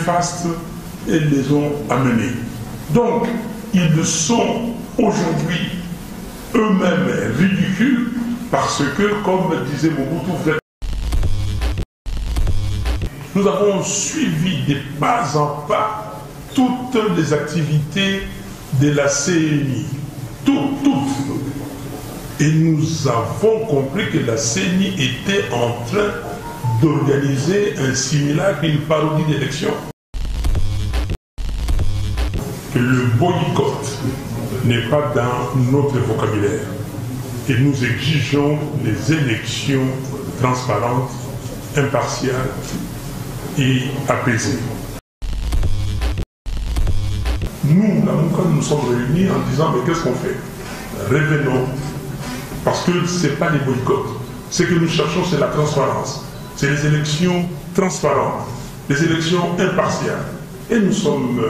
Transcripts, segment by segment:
néfastes et les ont amenés. Donc, ils sont aujourd'hui eux-mêmes ridicules parce que, comme disait Mobutu, nous avons suivi des pas en pas toutes les activités de la CENI, toutes. Et nous avons compris que la CENI était en train d'organiser un simulacre, une parodie d'élection. Que le boycott n'est pas dans notre vocabulaire. Et nous exigeons des élections transparentes, impartiales et apaisées. Nous, quand nous sommes réunis en disant mais qu'est-ce qu'on fait? Revenons. Parce que ce n'est pas les boycotts. Ce que nous cherchons, c'est la transparence. C'est les élections transparentes, les élections impartiales. Et nous sommes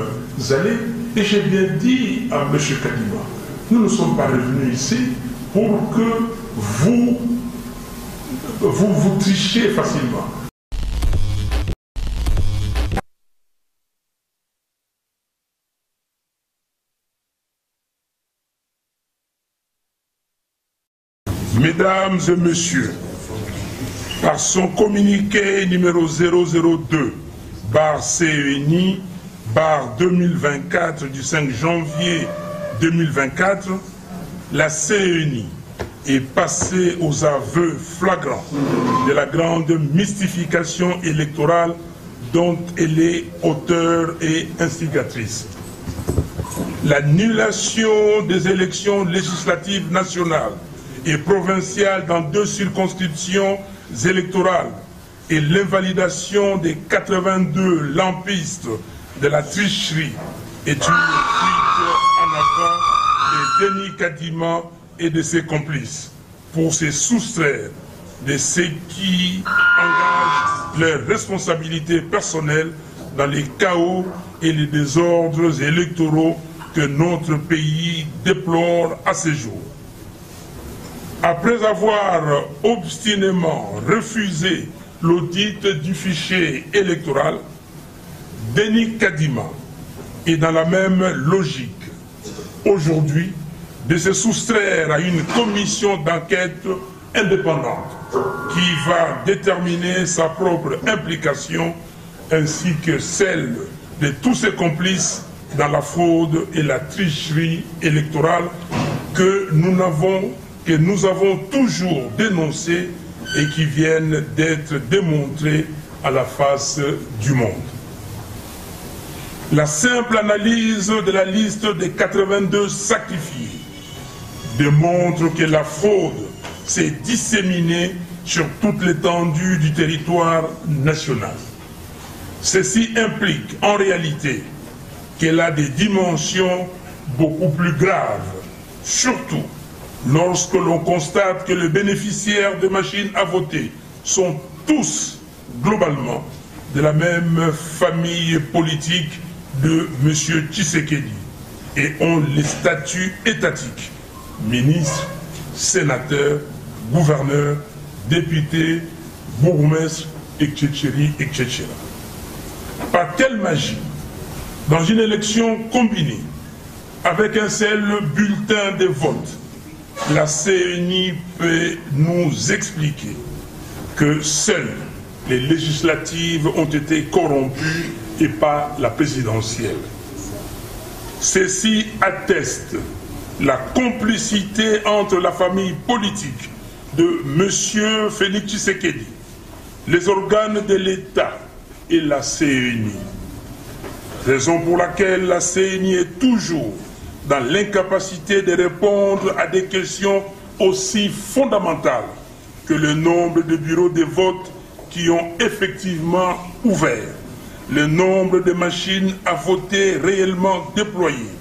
allés, et j'ai bien dit à M. Kadima, nous ne sommes pas revenus ici pour que vous trichiez facilement. Mesdames et messieurs, par son communiqué numéro 002/CENI/2024 du 5 janvier 2024, la CENI est passée aux aveux flagrants de la grande mystification électorale dont elle est auteure et instigatrice. L'annulation des élections législatives nationales et provinciales dans 2 circonscriptions électorales et l'invalidation des 82 lampistes de la tricherie est une fuite en avant de Denis Kadima et de ses complices pour se soustraire de ce qui engage leurs responsabilités personnelles dans les chaos et les désordres électoraux que notre pays déplore à ce jour. Après avoir obstinément refusé l'audit du fichier électoral, Denis Kadima est dans la même logique aujourd'hui de se soustraire à une commission d'enquête indépendante qui va déterminer sa propre implication ainsi que celle de tous ses complices dans la fraude et la tricherie électorale que nous avons toujours dénoncées et qui viennent d'être démontrées à la face du monde. La simple analyse de la liste des 82 sacrifiés démontre que la fraude s'est disséminée sur toute l'étendue du territoire national. Ceci implique en réalité qu'elle a des dimensions beaucoup plus graves, surtout lorsque l'on constate que les bénéficiaires de machines à voter sont tous, globalement, de la même famille politique de M. Tshisekedi et ont les statuts étatiques, ministres, sénateurs, gouverneurs, députés, bourgmestres, etc., etc. Par quelle magie, dans une élection combinée, avec un seul bulletin de vote, la CENI peut nous expliquer que seules les législatives ont été corrompues et pas la présidentielle. Ceci atteste la complicité entre la famille politique de M. Félix Tshisekedi, les organes de l'État et la CENI. Raison pour laquelle la CENI est toujours dans l'incapacité de répondre à des questions aussi fondamentales que le nombre de bureaux de vote qui ont effectivement ouvert, le nombre de machines à voter réellement déployées,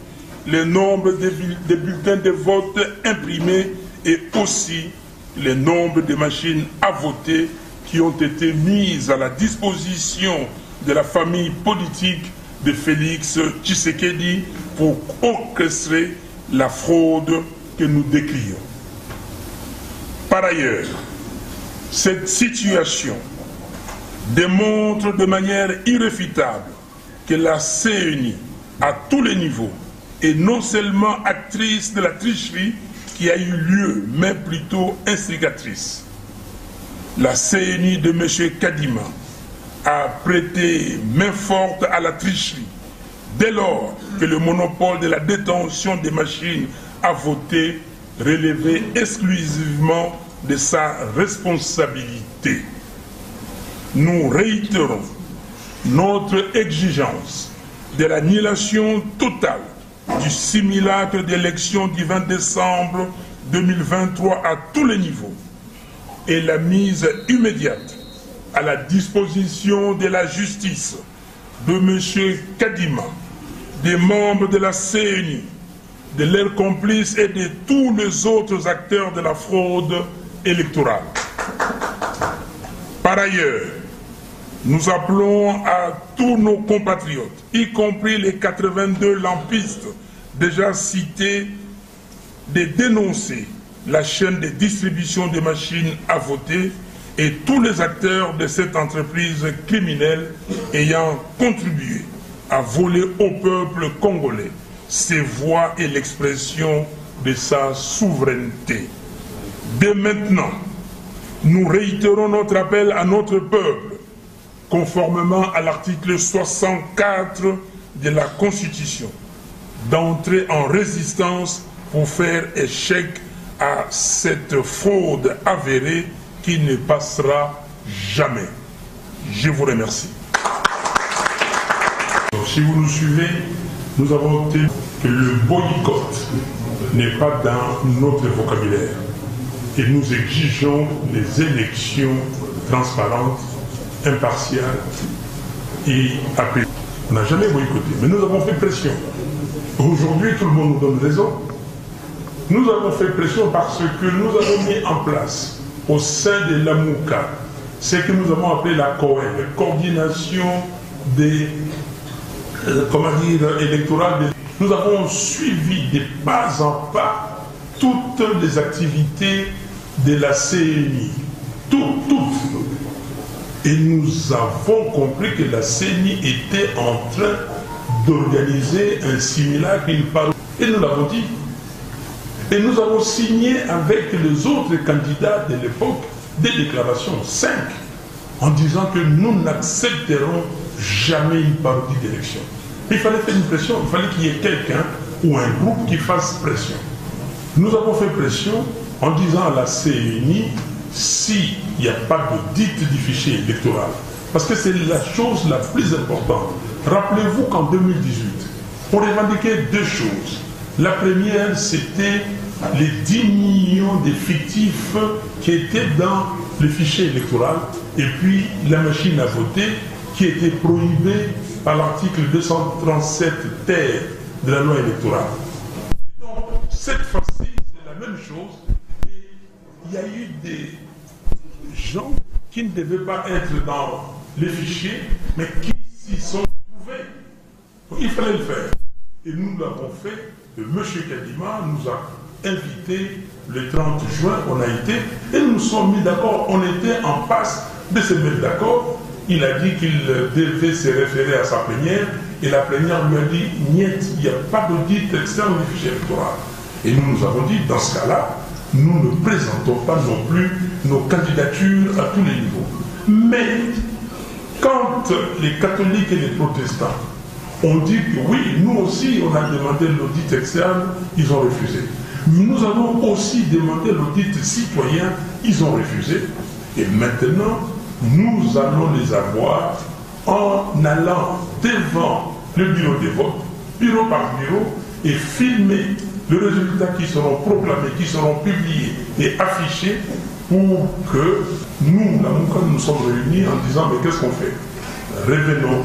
le nombre de bulletins de vote imprimés et aussi le nombre de machines à voter qui ont été mises à la disposition de la famille politique de Félix Tshisekedi pour orchestrer la fraude que nous décrions. Par ailleurs, cette situation démontre de manière irréfutable que la CENI, à tous les niveaux, est non seulement actrice de la tricherie qui a eu lieu, mais plutôt instigatrice. La CENI de M. Kadima a prêté main forte à la tricherie dès lors que le monopole de la détention des machines à voter relevait exclusivement de sa responsabilité. Nous réitérons notre exigence de l'annulation totale du simulacre d'élection du 20 décembre 2023 à tous les niveaux et la mise immédiate à la disposition de la justice de M. Kadima, des membres de la CENI, de leurs complices et de tous les autres acteurs de la fraude électorale. Par ailleurs, nous appelons à tous nos compatriotes, y compris les 82 lampistes déjà cités, de dénoncer la chaîne de distribution des machines à voter et tous les acteurs de cette entreprise criminelle ayant contribué à voler au peuple congolais ses voix et l'expression de sa souveraineté. Dès maintenant, nous réitérons notre appel à notre peuple, conformément à l'article 64 de la Constitution, d'entrer en résistance pour faire échec à cette fraude avérée qui ne passera jamais. Je vous remercie. Donc, si vous nous suivez, nous avons obtenu que le boycott n'est pas dans notre vocabulaire et nous exigeons les élections transparentes, impartiales et apaisées. On n'a jamais boycotté, mais nous avons fait pression. Aujourd'hui, tout le monde nous donne raison. Nous avons fait pression parce que nous avons mis en place au sein de l'AMUCA ce que nous avons appelé la COEL, la coordination des électorales. Nous avons suivi de pas en pas toutes les activités de la CENI, toutes. Et nous avons compris que la CENI était en train d'organiser un simulacre, et nous l'avons dit. Et nous avons signé avec les autres candidats de l'époque des déclarations 5 en disant que nous n'accepterons jamais une parodie d'élection. Il fallait faire une pression, il fallait qu'il y ait quelqu'un ou un groupe qui fasse pression. Nous avons fait pression en disant à la CENI, s'il n'y a pas d'audit du fichier électoral, parce que c'est la chose la plus importante. Rappelez-vous qu'en 2018, on revendiquait deux choses. La première, c'était les 10 millions de fictifs qui étaient dans le fichier électoral et puis la machine à voter qui était prohibée par l'article 237 ter de la loi électorale. Donc, cette fois-ci, c'est la même chose. Et il y a eu des gens qui ne devaient pas être dans les fichiers, mais qui s'y sont trouvés. Donc, il fallait le faire. Et nous l'avons fait. M. Kadima nous a invités le 30 juin, on a été, et nous nous sommes mis d'accord, on était en passe de se mettre d'accord. Il a dit qu'il devait se référer à sa plénière, et la plénière lui a dit, niet, il n'y a pas d'audit externe du fichier électoral. Et nous avons dit, dans ce cas-là, nous ne présentons pas non plus nos candidatures à tous les niveaux. Mais, quand les catholiques et les protestants ont dit que oui, nous aussi, on a demandé l'audit externe, ils ont refusé. Nous avons aussi demandé l'audit citoyen, ils ont refusé. Et maintenant, nous allons les avoir en allant devant le bureau des votes, bureau par bureau, et filmer les résultats qui seront proclamés, qui seront publiés et affichés pour que nous, quand nous sommes réunis en disant mais qu'est-ce qu'on fait? Revenons.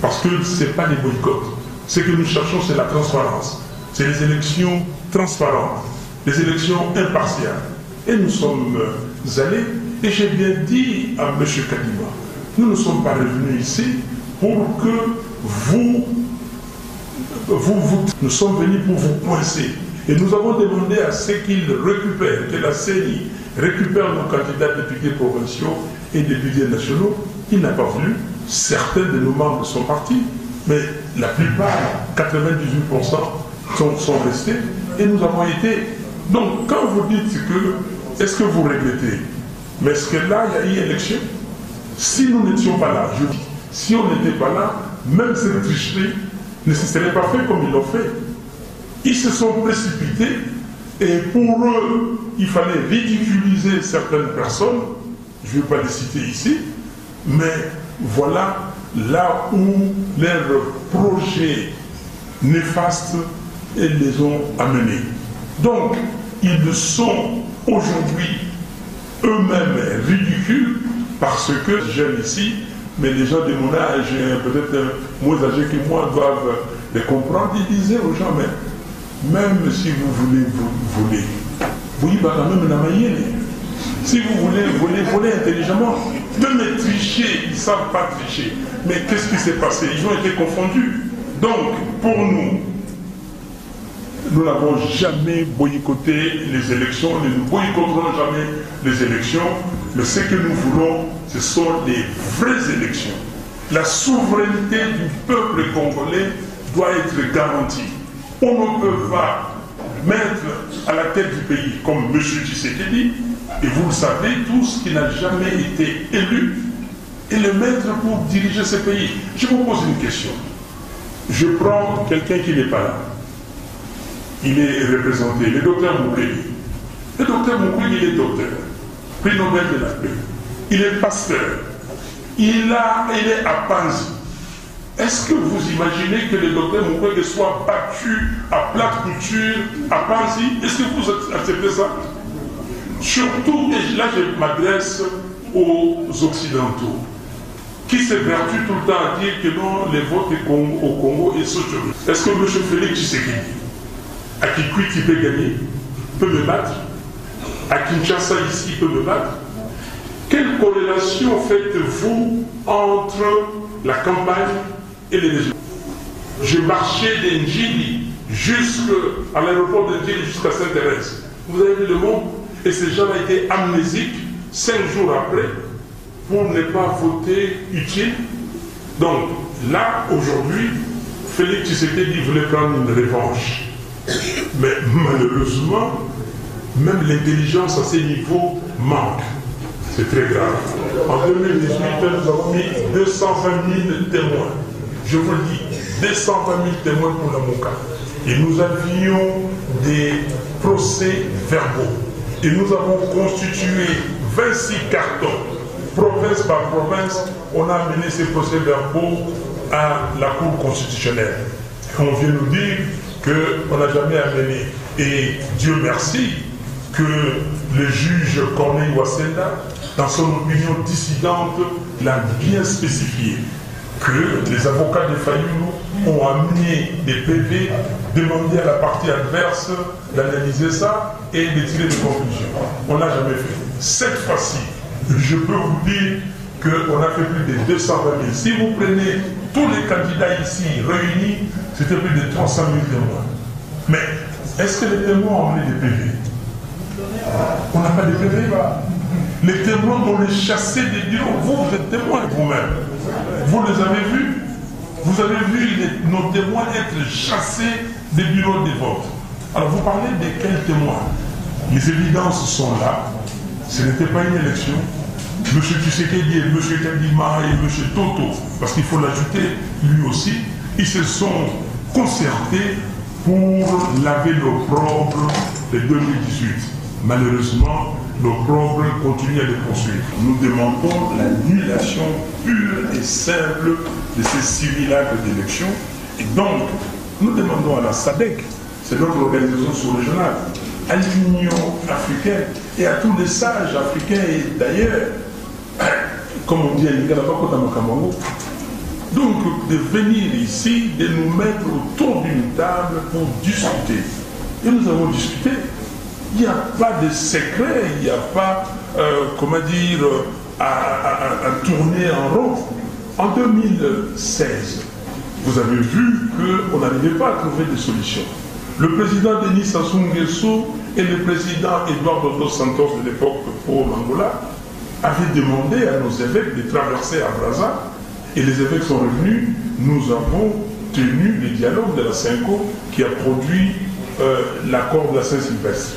Parce que ce n'est pas des boycotts. Ce que nous cherchons, c'est la transparence. C'est les élections transparentes, les élections impartiales. Et nous sommes allés, et j'ai bien dit à M. Kadima, nous ne sommes pas revenus ici pour que nous sommes venus pour vous coincer. Et nous avons demandé à ce qu'ils récupèrent, que la CENI récupère nos candidats députés provinciaux et députés nationaux. Il n'a pas voulu. Certains de nos membres sont partis. Mais la plupart, 98%, sont restés et nous avons été. Donc, quand vous dites que, est-ce que vous regrettez? Mais est-ce que là, il y a eu élection? Si nous n'étions pas là, je dis, si on n'était pas là, même cette tricherie ne se serait pas fait comme ils l'ont fait. Ils se sont précipités et pour eux, il fallait ridiculiser certaines personnes. Je ne vais pas les citer ici, mais voilà là où leurs projets néfastes les ont amenés. Donc, ils sont aujourd'hui eux-mêmes ridicules parce que j'aime ici, mais les gens de mon âge, peut-être moins âgés que moi, doivent les comprendre. Ils disaient aux gens, mais même si vous voulez voler, vous y va quand même la maillenne. Si vous voulez voler, volez intelligemment. Même tricher, ils ne savent pas tricher. Mais qu'est-ce qui s'est passé? Ils ont été confondus. Donc, pour nous, nous n'avons jamais boycotté les élections, nous ne boycotterons jamais les élections. Mais ce que nous voulons, ce sont des vraies élections. La souveraineté du peuple congolais doit être garantie. On ne peut pas mettre à la tête du pays, comme M. Tshisekedi, et vous le savez tous, qui n'a jamais été élu, et le mettre pour diriger ce pays. Je vous pose une question. Je prends quelqu'un qui n'est pas là. Il est représenté, le docteur Mukwege. Le docteur Mukwege, il est docteur, prix Nobel de la paix. Il est pasteur. Il est à Panzi. Est-ce que vous imaginez que le docteur Mukwege soit battu à plate couture à Panzi? Est-ce que vous acceptez ça? Surtout, et là je m'adresse aux Occidentaux, qui s'évertuent tout le temps à dire que non, les votes au Congo est sociaux. Est-ce que M. Félix Tshisekedi, à Kikwit, il peut gagner, peut me battre? À Kinshasa, ici, il peut me battre? Quelle corrélation faites-vous entre la campagne et les résultats? Je marchais d'Ndjili jusqu'à l'aéroport d'Ndjili jusqu'à Sainte-Thérèse. Vous avez vu le monde? Et ces gens ont été amnésiques 5 jours après pour ne pas voter utile. Donc là, aujourd'hui, Félix Tshisekedi voulait prendre une revanche. Mais malheureusement, même l'intelligence à ces niveaux manque. C'est très grave. En 2018, nous avons mis 220 000 témoins. Je vous le dis, 220 000 témoins pour la Mouka. Et nous avions des procès verbaux. Et nous avons constitué 26 cartons. Province par province, on a amené ces procès verbaux à la Cour constitutionnelle. Et on vient nous dire qu'on n'a jamais amené. Et Dieu merci que le juge Corneille Wassenda, dans son opinion dissidente, l'a bien spécifié. Que les avocats de Fayoulou ont amené des PV, demandé à la partie adverse d'analyser ça et de tirer des conclusions. On n'a jamais fait. Cette fois-ci, je peux vous dire qu'on a fait plus de 220 000. Si vous prenez tous les candidats ici réunis, c'était plus de 300 000 témoins. Mais est-ce que les témoins ont amené des PV? On n'a pas de PV. Les témoins, on les chassait des bureaux. Vous êtes témoins vous-même. Vous les avez vus. Vous avez vu nos témoins être chassés des bureaux de vote. Alors vous parlez de quels témoins? Les évidences sont là. Ce n'était pas une élection. M. Tshisekedi et M. Kadima et M. Toto, parce qu'il faut l'ajouter, lui aussi, ils se sont concertés pour laver l'opprobre de 2018. Malheureusement, l'opprobre continue à les poursuivre. Nous demandons l'annulation pure et simple de ces simulacres d'élection. Et donc, nous demandons à la SADC, c'est notre organisation sous-régionale, à l'Union africaine et à tous les sages africains et d'ailleurs, comme on dit à Cameroun, donc de venir ici, de nous mettre autour d'une table pour discuter. Et nous avons discuté. Il n'y a pas de secret, il n'y a pas, comment dire, à tourner en rond. En 2016, vous avez vu qu'on n'arrivait pas à trouver des solutions. Le président Denis Sassou Nguesso et le président Eduardo dos Santos de l'époque pour l'Angola avaient demandé à nos évêques de traverser à Brazza et les évêques sont revenus, nous avons tenu les dialogues de la Cinco qui a produit l'accord de la Saint-Sylvestre.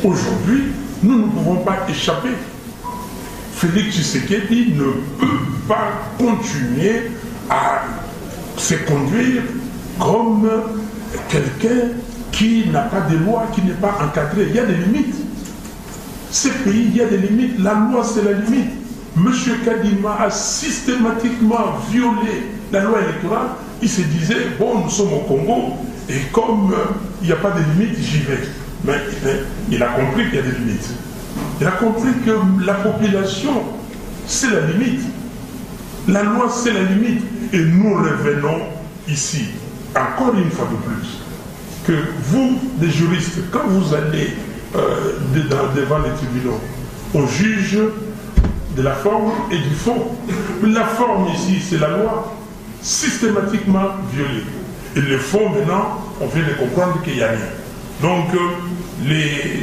Aujourd'hui, nous ne pouvons pas échapper. Félix Tshisekedi ne peut pas continuer à se conduire comme quelqu'un qui n'a pas de loi, qui n'est pas encadré. Il y a des limites. Ces pays, il y a des limites. La loi, c'est la limite. M. Kadima a systématiquement violé la loi électorale. Il se disait, bon, nous sommes au Congo, et comme il n'y a pas de limites, j'y vais. Mais il a compris qu'il y a des limites. Il a compris que la population, c'est la limite. La loi, c'est la limite. Et nous revenons ici, encore une fois de plus, que vous, les juristes, quand vous allez devant les tribunaux, on juge de la forme et du fond. La forme ici, c'est la loi, systématiquement violée. Et le fond, maintenant, on vient de comprendre qu'il n'y a rien. Donc,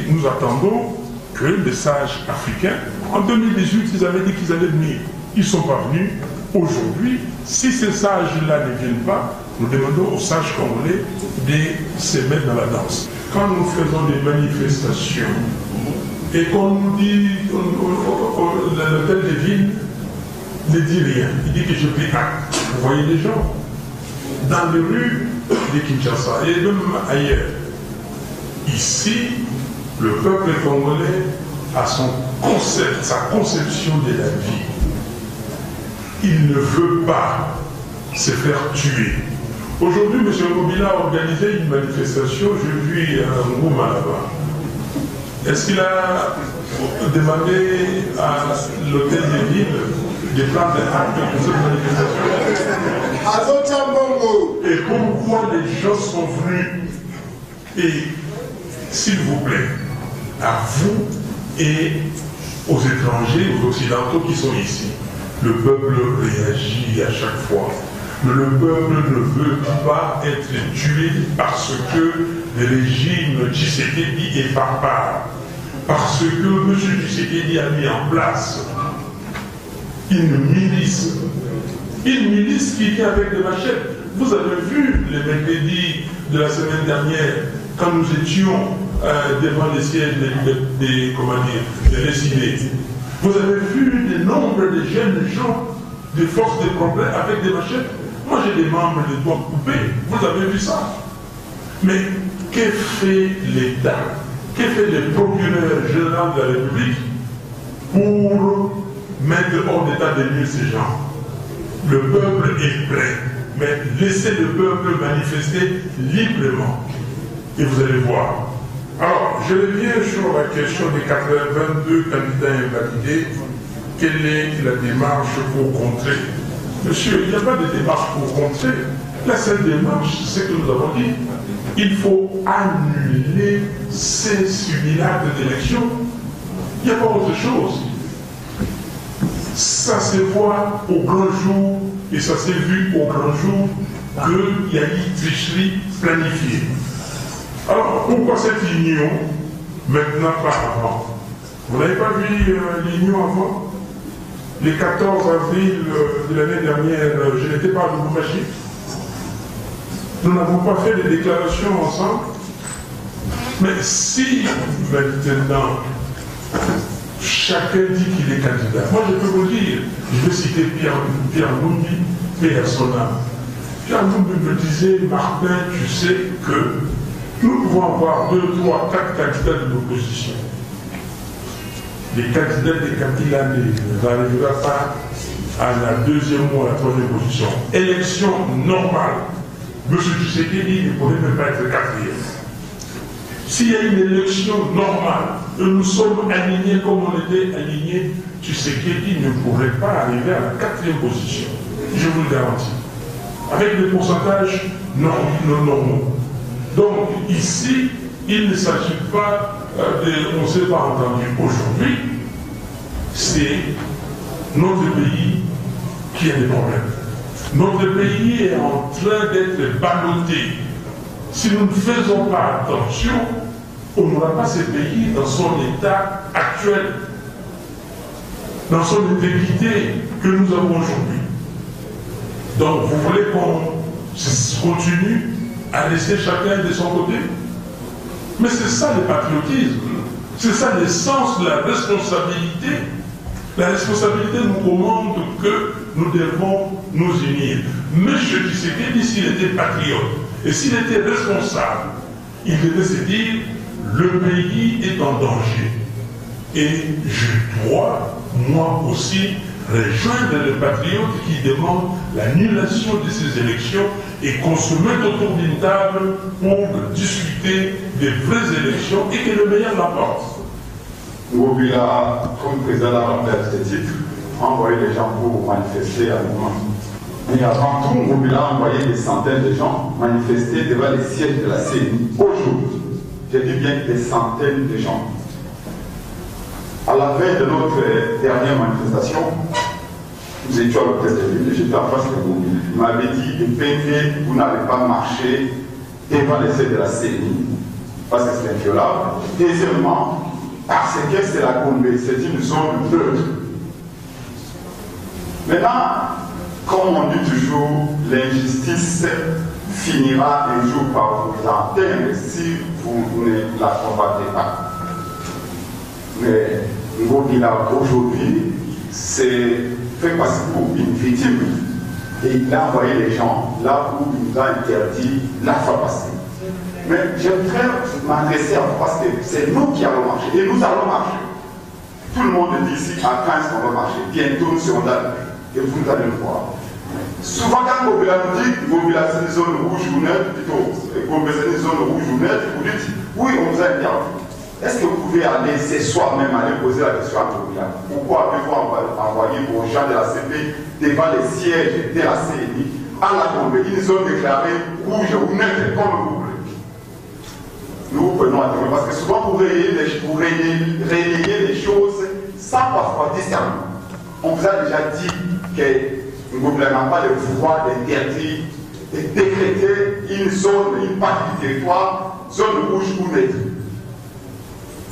nous attendons que les sages africains, en 2018, ils avaient dit qu'ils allaient venir. Ils ne sont pas venus. Aujourd'hui, si ces sages-là ne viennent pas, nous demandons aux sages congolais de se mettre dans la danse. Quand nous faisons des manifestations et qu'on nous dit, l'hôtel de ville ne dit rien, il dit que je prie acte. Vous voyez les gens dans les rues de Kinshasa et même ailleurs. Ici, le peuple congolais a son concept, sa conception de la vie. Il ne veut pas se faire tuer. Aujourd'hui, M. Mobila a organisé une manifestation, j'ai vu un Ngouma là-bas. Est-ce qu'il a demandé à l'hôtel des villes de prendre des actes pour cette manifestation? Et pourquoi les gens sont venus? Et s'il vous plaît, à vous et aux étrangers, aux occidentaux qui sont ici, le peuple réagit à chaque fois. Mais le peuple ne veut pas être tué parce que le régime Tshisekedi est barbare. Parce que M. Tshisekedi a mis en place une milice. Une milice qui vient avec des machettes. Vous avez vu les mercredis de la semaine dernière, quand nous étions devant les sièges des résidés. Vous avez vu le nombre de jeunes gens, des forces de progrès avec des machettes. Moi j'ai des membres de doigts coupés, vous avez vu ça. Mais que fait l'État? Que fait le procureur général de la République pour mettre hors d'état de nuire ces gens? Le peuple est prêt, mais laissez le peuple manifester librement. Et vous allez voir. Alors, je reviens sur la question des 82 candidats invalidés. Quelle est la démarche pour contrer? Monsieur, il n'y a pas de démarche pour contrer. La seule démarche, c'est ce que nous avons dit. Il faut annuler ces simulacres d'élection. Il n'y a pas autre chose. Ça se voit au grand jour, et ça s'est vu au grand jour, qu'il y a eu tricherie planifiée. Alors, pourquoi cette union, maintenant pas avant? Vous n'avez pas vu l'union avant? Le 14 avril de l'année dernière, je n'étais pas à Lubumbashi. Nous n'avons pas fait de déclarations ensemble. Mais si maintenant, chacun dit qu'il est candidat, moi je peux vous dire, je vais citer Pierre Lumbi, paix à son âme. Pierre Lumbi me disait, Martin, tu sais que nous pouvons avoir 2, 3, 4 candidats de l'opposition. Les candidats de Kabila n'arrivera pas à la deuxième ou à la troisième position. Élection normale. M. Tshisekedi ne pourrait même pas être quatrième. S'il y a une élection normale, et nous sommes alignés comme on était alignés, Tshisekedi ne pourrait pas arriver à la quatrième position. Je vous le garantis. Avec des pourcentages normaux. Donc ici, il ne s'agit pas on ne s'est pas entendu aujourd'hui, c'est notre pays qui a des problèmes. Notre pays est en train d'être ballotté. Si nous ne faisons pas attention, on n'aura pas ce pays dans son état actuel, dans son intégrité que nous avons aujourd'hui. Donc vous voulez qu'on continue à laisser chacun de son côté? Mais c'est ça le patriotisme, c'est ça l'essence de la responsabilité. La responsabilité nous commande que nous devons nous unir. M. Tshisekedi, s'il était patriote et s'il était responsable, il devait se dire le pays est en danger. Et je dois, moi aussi, rejoindre les patriotes qui demandent l'annulation de ces élections et qu'on se mette autour d'une table pour discuter des vraies élections et que le meilleur l'emporte. Ngobila, comme président de la République de ce titre, a envoyé des gens pour manifester à Mouma. Mais avant tout, Ngobila a envoyé des centaines de gens manifester devant les sièges de la CENI aujourd'hui. Je dis bien des centaines de gens. À la veille de notre dernière manifestation, nous étions à l'hôtel de ville, j'étais en face de vous. Il m'avait dit de payer, vous n'allez pas marcher devant les sièges de la CENI, parce que c'est inviolable. Deuxièmement, parce que c'est la Gombe, c'est une zone neutre. Maintenant, comme on dit toujours, l'injustice finira un jour par vous atteindre si vous ne la combattez pas. Mais Ngobila aujourd'hui, c'est fait passer pour une victime. Et il a envoyé les gens là où il nous a interdit la fois passée. Mais j'aimerais m'adresser à vous parce que c'est nous qui allons marcher. Et nous allons marcher. Tout le monde dit ici à 15 on va marcher. Bientôt nous serons là. Et vous allez le voir. Souvent quand Ngobila nous dit Ngobila c'est une zone rouge ou neutre, plutôt Ngobila c'est une zone rouge ou neutre, vous dites oui on vous a interdit. Est-ce que vous pouvez aller, c'est soi-même aller poser la question à Ngobila? Pourquoi avez-vous envoyé vos gens de la CP devant les sièges de la CENI à la Gombe, une zone déclarée rouge ou neutre comme vous voulez? Nous vous prenons à témoin parce que souvent vous relayer les choses sans parfois discernement. On vous a déjà dit que Ngobila n'a pas le pouvoir d'interdire, de décréter une zone, une partie du territoire, zone rouge ou neutre.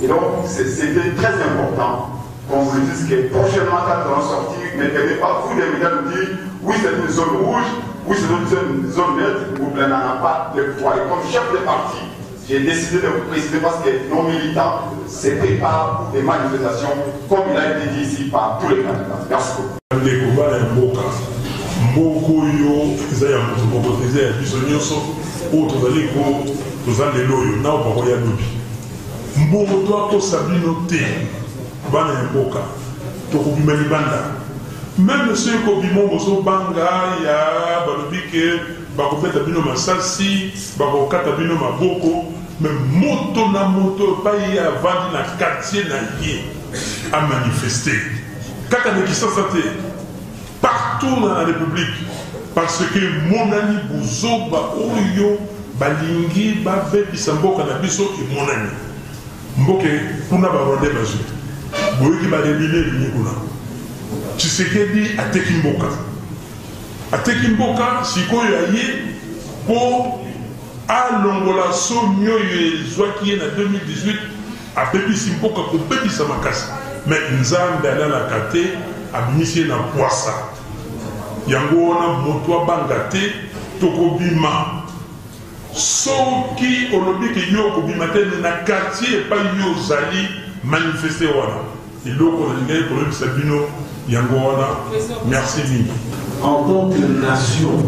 Et donc, c'était très important qu'on vous dise que prochainement, quand nous allons sortir, ne venez pas vous les médias nous dire oui, c'est une zone rouge, oui, c'est une zone neutre, Ngobila n'en a pas le pouvoir. Et comme chef de parti, j'ai décidé de vous préciser parce que nos militants se préparent pour des manifestations, comme il a été dit ici par tous les candidats. Merci beaucoup. Mboto akosabino te bana ya mboka tokobima libanda même ceux kobimo bozo banga ya balobi ke bakopeta bino masasi bakokata bino maboko mais moto na moto epai ye avandi na quartier na ye a manifester kaka na Kinshasa te partout dans la République parce que monani buzoba oyo balingi babebisa mboka na biso emonani mboke kuna baronde bazwi boyoki barebile lingi kuna Tshisekedi ateki mboka sikoyo aye po alongola somi oyo ezwaki ye na 2018 abebisi mboka kobebisa makasi mais nzambe alalaka te abimisi ye na pwasa yango wana moto abanga te tokobima soki olobiki yo kobima te na quartier epai yo ozali manifeste wana eloko nalingai kolobisa bino yango wana merci mingi. En tant que nation,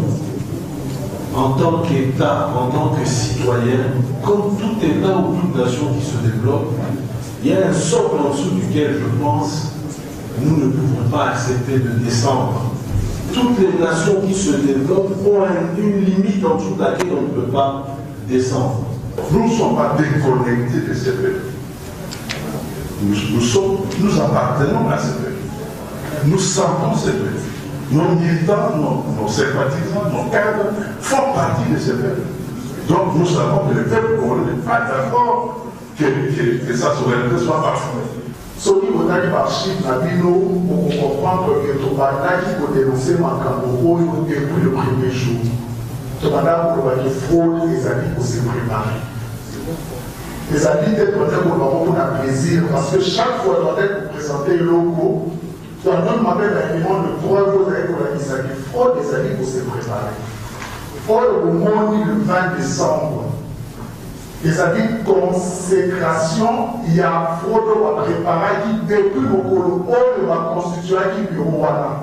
en tant qu'État, en tant que citoyen, comme tout État ou toute nation qui se développe, il y a un socle en dessous duquel je pense nous ne pouvons pas accepter de descendre. Toutes les nations qui se développent ont une limite en dessous de laquelle on ne peut pas descendre. Nous ne sommes pas déconnectés de ces peuples. Nous appartenons à ces peuples. Nous sentons ces peuples. Nos militants, nos sympathisants, nos cadres font partie de ces peuples. Donc nous savons que les peuples n'est pas d'accord que sa souveraineté soit parfaite. Soki botaki barchive na bino okocomprendre que tobandaki kodenonse makambo oyo depuis le premier jour tobandaki kolobaki fraude ezali kose préparé ezali te tote kolobango mpona plaisir parce que chaque fois tobandaki koprésente eloko Donc, notre m'appelle un élément de preuve pour la fraude des amis pour se préparer. Fraude au moment le 20 décembre. Les amis consécration, il y a fraude à préparer qui depuis le colo, on va constituer qui bureau voilà.